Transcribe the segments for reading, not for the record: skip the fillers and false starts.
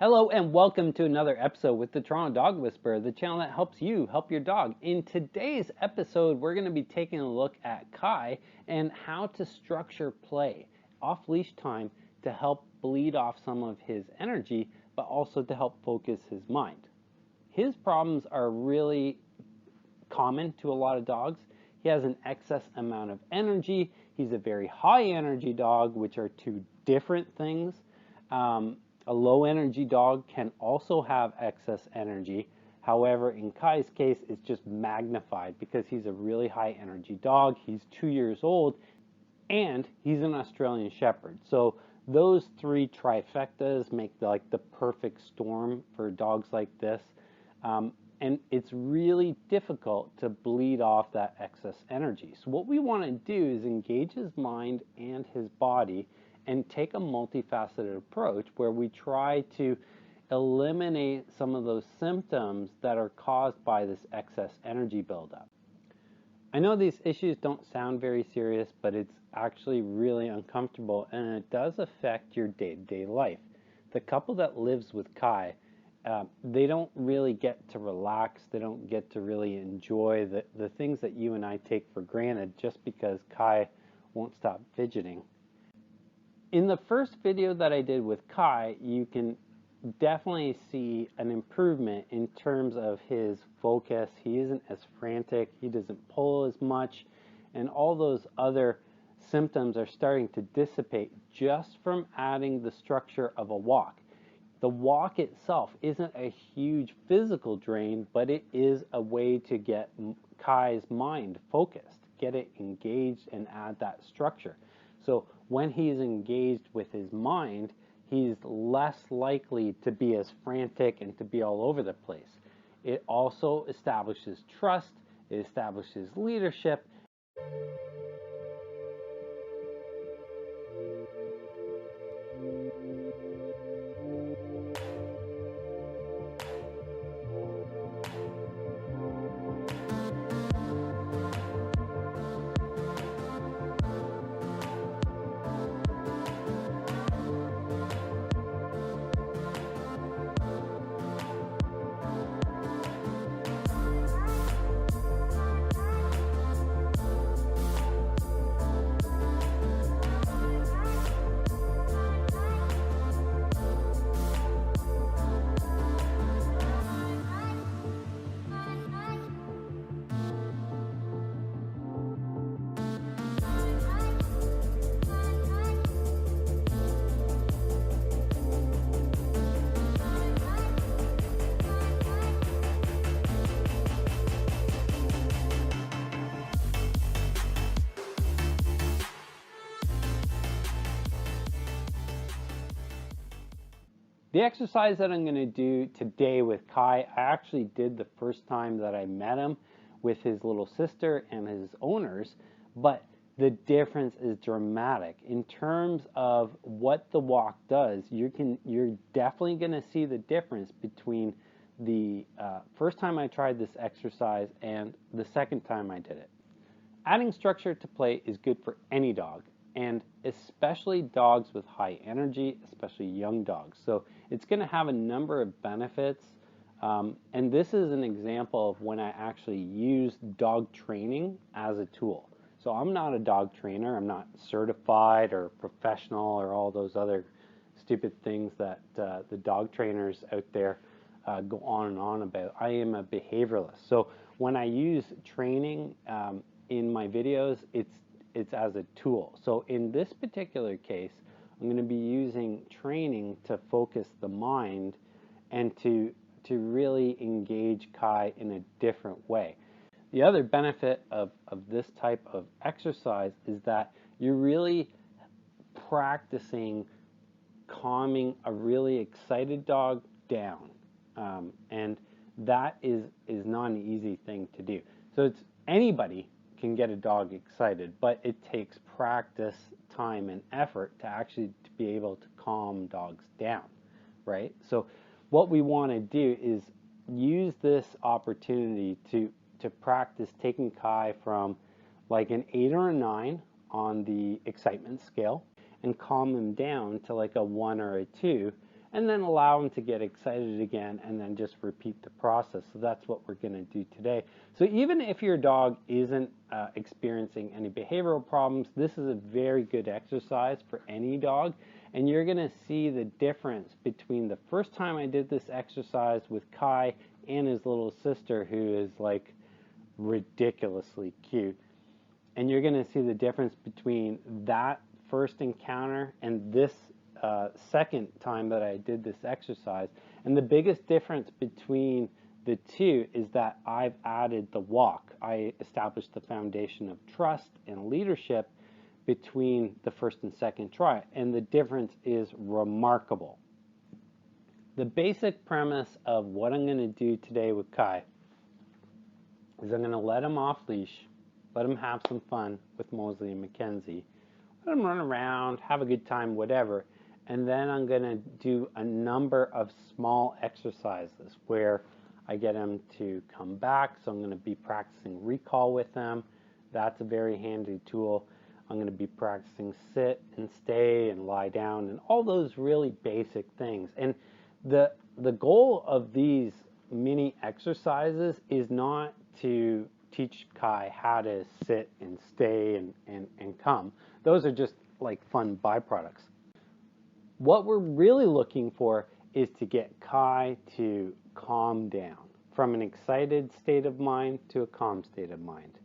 Hello and welcome to another episode with the Tonto Dog Whisperer, the channel that helps you help your dog. In today's episode, we're going to be taking a look at Kai and how to structure play, off-leash time, to help bleed off some of his energy, but also to help focus his mind. His problems are really common to a lot of dogs. He has an excess amount of energy. He's a very high energy dog, which are two different things. A low energy dog can also have excess energy. However, in Kai's case, it's just magnified because he's a really high energy dog. He's 2 years old and he's an Australian Shepherd. So those three trifectas make the perfect storm for dogs like this. And it's really difficult to bleed off that excess energy. So what we want to do is engage his mind and his body and take a multifaceted approach where we try to eliminate some of those symptoms that are caused by this excess energy buildup. I know these issues don't sound very serious, but it's actually really uncomfortable and it does affect your day-to-day life. The couple that lives with Kai, they don't really get to relax, they don't get to really enjoy the things that you and I take for granted just because Kai won't stop fidgeting. In the first video that I did with Kai, you can definitely see an improvement in terms of his focus. He isn't as frantic, he doesn't pull as much, and all those other symptoms are starting to dissipate just from adding the structure of a walk. The walk itself isn't a huge physical drain, but it is a way to get Kai's mind focused, get it engaged and add that structure. So when he's engaged with his mind, he's less likely to be as frantic and to be all over the place. It also establishes trust, it establishes leadership. The exercise that I'm going to do today with Kai, I actually did the first time that I met him with his little sister and his owners, but the difference is dramatic. In terms of what the walk does, you're definitely going to see the difference between the first time I tried this exercise and the second time I did it. Adding structure to play is good for any dog, and especially dogs with high energy, especially young dogs. So it's going to have a number of benefits, and this is an example of when I actually use dog training as a tool. So I'm not a dog trainer, I'm not certified or professional or all those other stupid things that the dog trainers out there go on and on about. I am a behavioralist. So when I use training in my videos, it's as a tool. So in this particular case, I'm going to be using training to focus the mind and to really engage Kai in a different way. The other benefit of this type of exercise is that you're really practicing calming a really excited dog down. And that is not an easy thing to do. So anybody can get a dog excited, but it takes practice, time, and effort to actually be able to calm dogs down, right? So what we want to do is use this opportunity to practice taking Kai from like an 8 or a 9 on the excitement scale and calm him down to like a 1 or a 2, and then allow them to get excited again, and then just repeat the process. So that's what we're going to do today. So even if your dog isn't experiencing any behavioral problems, this is a very good exercise for any dog, and you're going to see the difference between the first time I did this exercise with Kai and his little sister, who is like ridiculously cute. And you're going to see the difference between that first encounter and this second time that I did this exercise. And the biggest difference between the two is that I've added the walk. I established the foundation of trust and leadership between the first and second try, and the difference is remarkable. The basic premise of what I'm going to do today with Kai is I'm going to let him off leash, let him have some fun with Mosley and Mackenzie, let him run around, have a good time, whatever, and then I'm going to do a number of small exercises where I get him to come back. So I'm going to be practicing recall with them. That's a very handy tool. I'm going to be practicing sit and stay and lie down and all those really basic things. And the goal of these mini exercises is not to teach Kai how to sit and stay and come. Those are just like fun byproducts. What we're really looking for is to get Kai to calm down from an excited state of mind to a calm state of mind.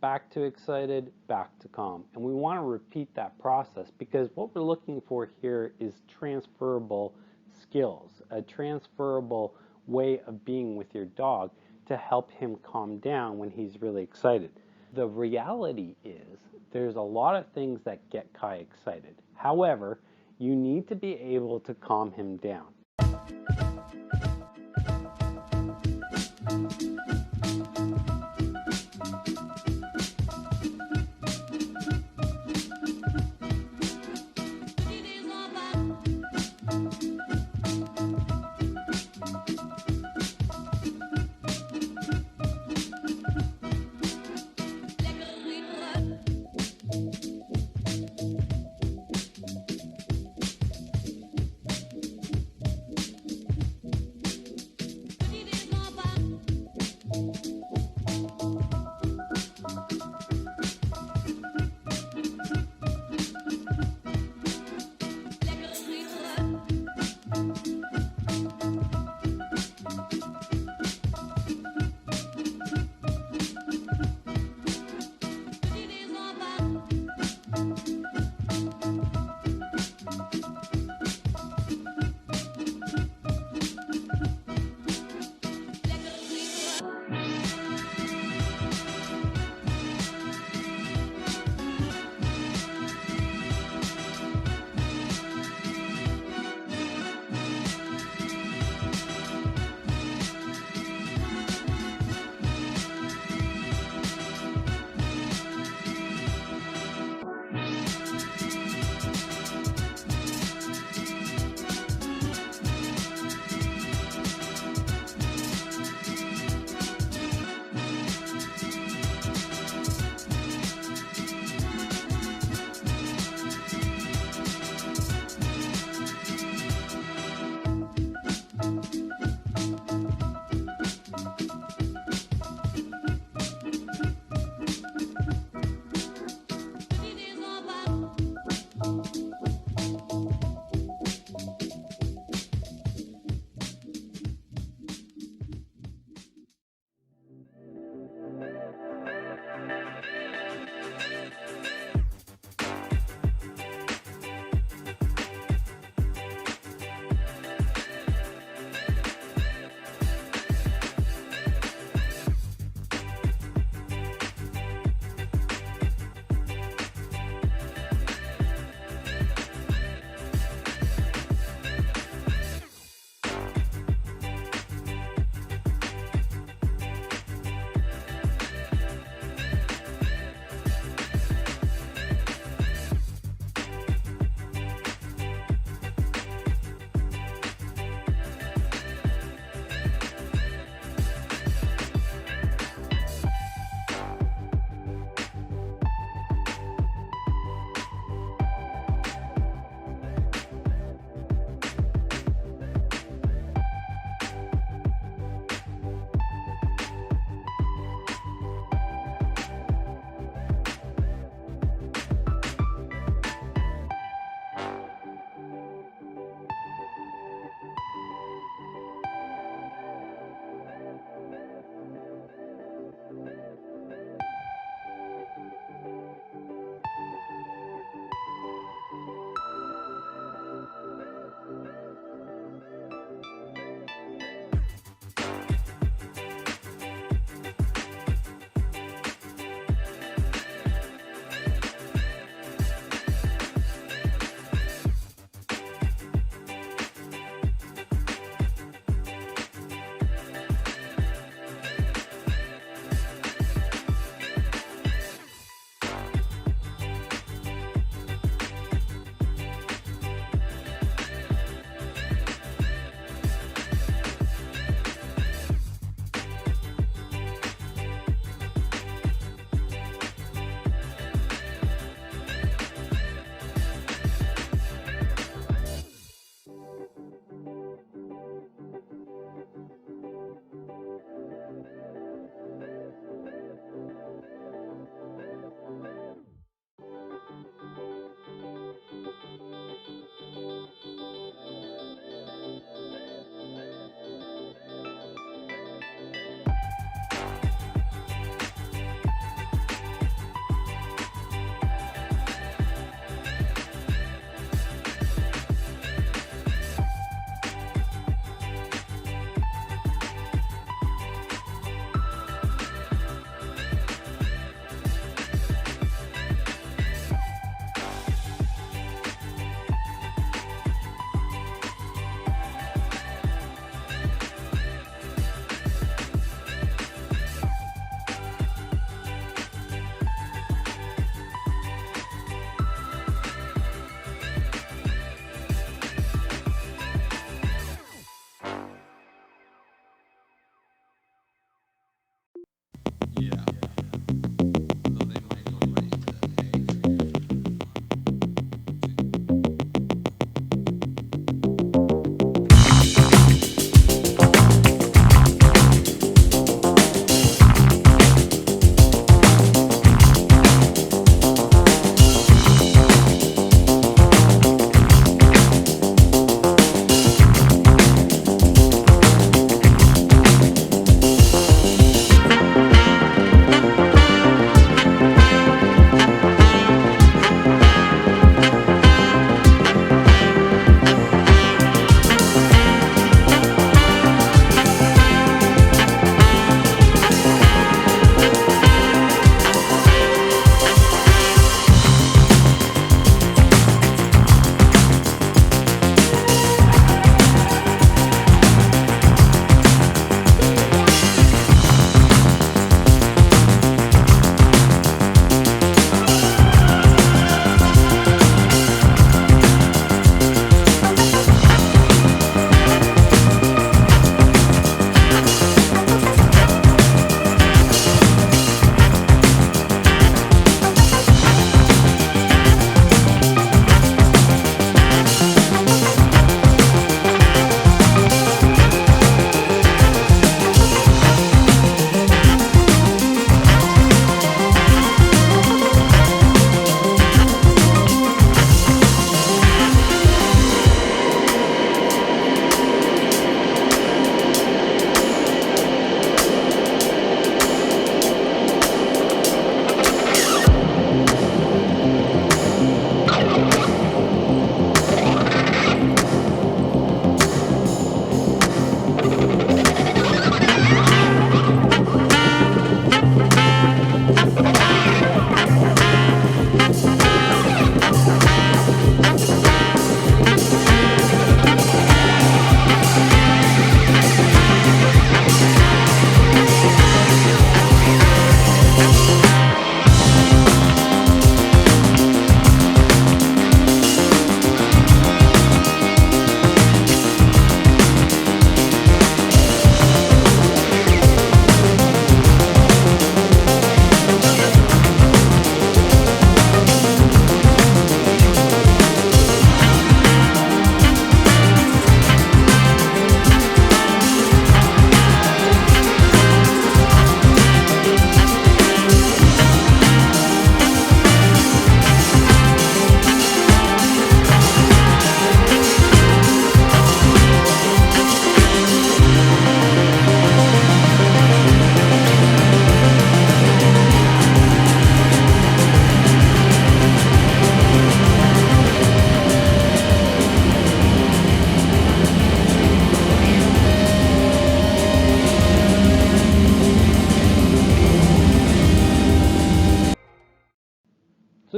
Back to excited, back to calm. And we want to repeat that process because what we're looking for here is transferable skills, a transferable way of being with your dog to help him calm down when he's really excited. The reality is there's a lot of things that get Kai excited. However, you need to be able to calm him down.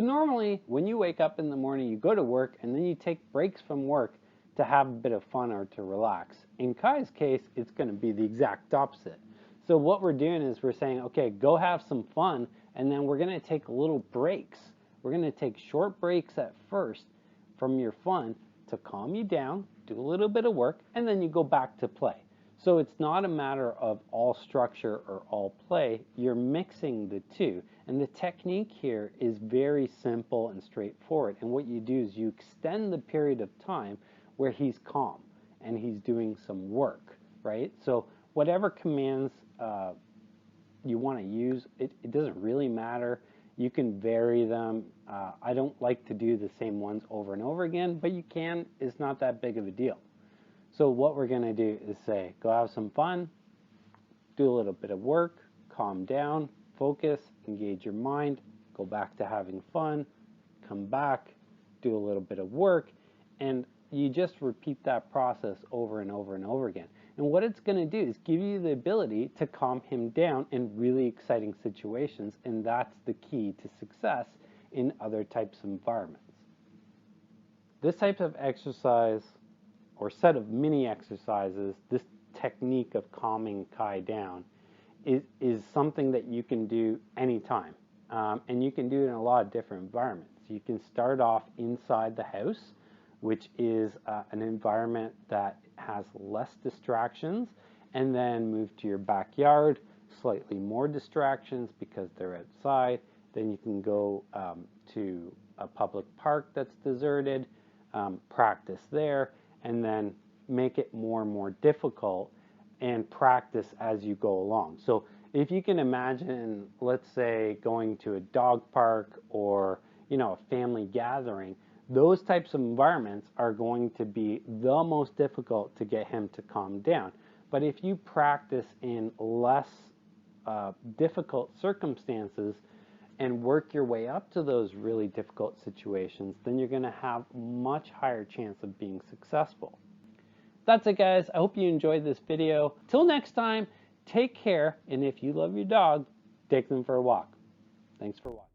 normally when you wake up in the morning, you go to work and then you take breaks from work to have a bit of fun or to relax. In Kai's case, it's going to be the exact opposite. So what we're doing is we're saying, okay, go have some fun, and then we're going to take little breaks. We're going to take short breaks at first from your fun to calm you down, do a little bit of work, and then you go back to play. So it's not a matter of all structure or all play. You're mixing the two. And the technique here is very simple and straightforward. And what you do is you extend the period of time where he's calm and he's doing some work, right? So whatever commands you want to use, it doesn't really matter. You can vary them. I don't like to do the same ones over and over again, but you can. It's not that big of a deal. So what we're going to do is say, go have some fun, do a little bit of work, calm down, focus, engage your mind, go back to having fun, come back, do a little bit of work, and you just repeat that process over and over and over again. And what it's going to do is give you the ability to calm him down in really exciting situations, and that's the key to success in other types of environments. This type of exercise or set of mini exercises, this technique of calming Kai down, is something that you can do anytime. And you can do it in a lot of different environments. You can start off inside the house, which is an environment that has less distractions, and then move to your backyard, slightly more distractions because they're outside. Then you can go to a public park that's deserted, practice there, and then make it more and more difficult and practice as you go along. So if you can imagine, let's say, going to a dog park or a family gathering, those types of environments are going to be the most difficult to get him to calm down. But if you practice in less difficult circumstances and work your way up to those really difficult situations, then you're going to have much higher chance of being successful. That's it, guys. I hope you enjoyed this video. Till next time, take care, and if you love your dog, take them for a walk. Thanks for watching.